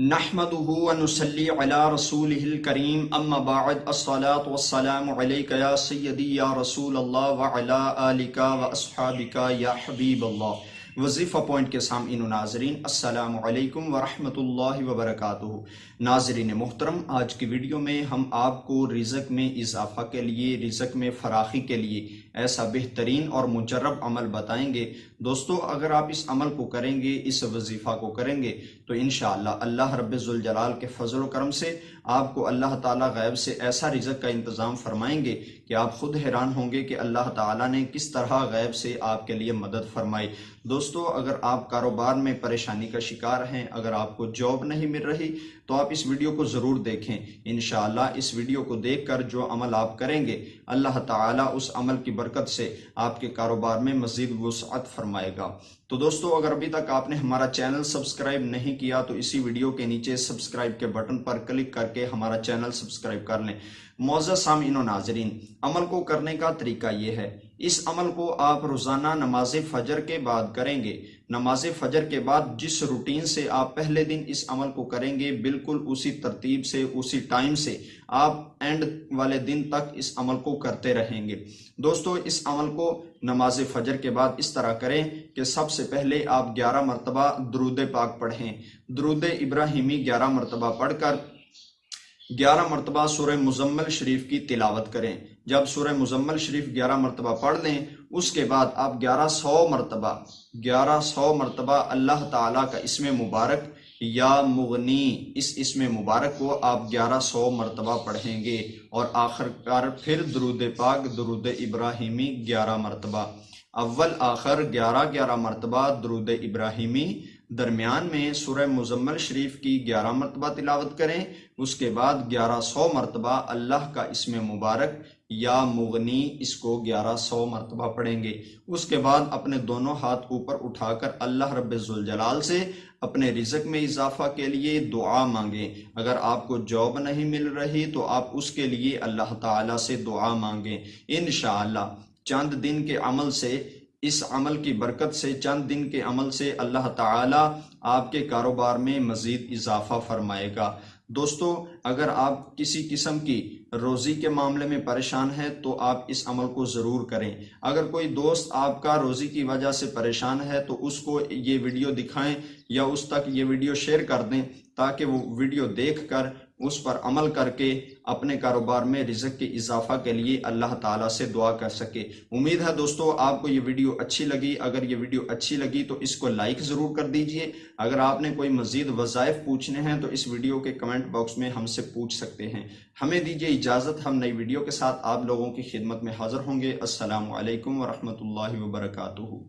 نحمدہ و نصلی علی رسولہ الکریم اما بعد الصلاۃ والسلام علیک یا سیدی یا رسول اللہ وعلی آلک و اصحابک یا حبیب اللہ۔ وظیفہ پوائنٹ کے سامعین و ناظرین، السلام علیکم ورحمۃ اللہ وبرکاتہ۔ ناظرین محترم، آج کی ویڈیو میں ہم آپ کو رزق میں اضافہ کے لیے، رزق میں فراخی کے لیے ایسا بہترین اور مجرب عمل بتائیں گے۔ دوستو، اگر آپ اس عمل کو کریں گے، اس وظیفہ کو کریں گے تو انشاءاللہ اللہ رب ذوالجلال کے فضل و کرم سے آپ کو اللہ تعالیٰ غیب سے ایسا رزق کا انتظام فرمائیں گے کہ آپ خود حیران ہوں گے کہ اللہ تعالیٰ نے کس طرح غیب سے آپ کے لیے مدد فرمائی۔ دوستو، اگر آپ کاروبار میں پریشانی کا شکار ہیں، اگر آپ کو جاب نہیں مل رہی تو آپ اس ویڈیو کو ضرور دیکھیں۔ انشاءاللہ اس ویڈیو کو دیکھ کر جو عمل آپ کریں گے، اللہ تعالیٰ اس عمل کی برکت سے آپ کے کاروبار میں مزید وسعت فرمائے گا۔ تو دوستو، اگر ابھی تک آپ نے ہمارا چینل سبسکرائب نہیں کیا تو اسی ویڈیو کے نیچے سبسکرائب کے بٹن پر کلک کر کے ہمارا چینل سبسکرائب کر لیں۔ معزز سامعین و ناظرین، عمل کو کرنے کا طریقہ یہ ہے، اس عمل کو آپ روزانہ نماز فجر کے بعد کریں گے۔ نماز فجر کے بعد جس روٹین سے آپ پہلے دن اس عمل کو کریں گے، بالکل اسی ترتیب سے، اسی ٹائم سے آپ اینڈ والے دن تک اس عمل کو کرتے رہیں گے۔ دوستو، اس عمل کو نماز فجر کے بعد اس طرح کریں کہ سب سے پہلے آپ 11 مرتبہ درود پاک پڑھیں۔ درود ابراہیمی 11 مرتبہ پڑھ کر 11 مرتبہ سورہ مزمل شریف کی تلاوت کریں۔ جب سورہ مزمل شریف 11 مرتبہ پڑھ لیں، اس کے بعد آپ 1100 مرتبہ اللہ تعالیٰ کا اسم مبارک یا مغنی، اس اسم مبارک کو آپ 1100 مرتبہ پڑھیں گے، اور آخر کار پھر درود پاک، درود ابراہیمی 11 مرتبہ، اول آخر 11 مرتبہ درود ابراہیمی، درمیان میں سورہ مزمل شریف کی 11 مرتبہ تلاوت کریں، اس کے بعد 1100 مرتبہ اللہ کا اسم مبارک یا مغنی، اس کو 1100 مرتبہ پڑھیں گے۔ اس کے بعد اپنے دونوں ہاتھ اوپر اٹھا کر اللہ رب ذوالجلال سے اپنے رزق میں اضافہ کے لیے دعا مانگیں۔ اگر آپ کو جاب نہیں مل رہی تو آپ اس کے لیے اللہ تعالیٰ سے دعا مانگیں۔ انشاءاللہ چند دن کے عمل سے، اس عمل کی برکت سے، چند دن کے عمل سے اللہ تعالیٰ آپ کے کاروبار میں مزید اضافہ فرمائے گا۔ دوستو، اگر آپ کسی قسم کی روزی کے معاملے میں پریشان ہیں تو آپ اس عمل کو ضرور کریں۔ اگر کوئی دوست آپ کا روزی کی وجہ سے پریشان ہے تو اس کو یہ ویڈیو دکھائیں یا اس تک یہ ویڈیو شیئر کر دیں تاکہ وہ ویڈیو دیکھ کر اس پر عمل کر کے اپنے کاروبار میں رزق کے اضافہ کے لیے اللہ تعالیٰ سے دعا کر سکے۔ امید ہے دوستو آپ کو یہ ویڈیو اچھی لگی۔ اگر یہ ویڈیو اچھی لگی تو اس کو لائک ضرور کر دیجئے۔ اگر آپ نے کوئی مزید وظائف پوچھنے ہیں تو اس ویڈیو کے کمنٹ باکس میں ہم سے پوچھ سکتے ہیں۔ ہمیں دیجئے اجازت، ہم نئی ویڈیو کے ساتھ آپ لوگوں کی خدمت میں حاضر ہوں گے۔ السلام علیکم ورحمۃ اللہ وبرکاتہ۔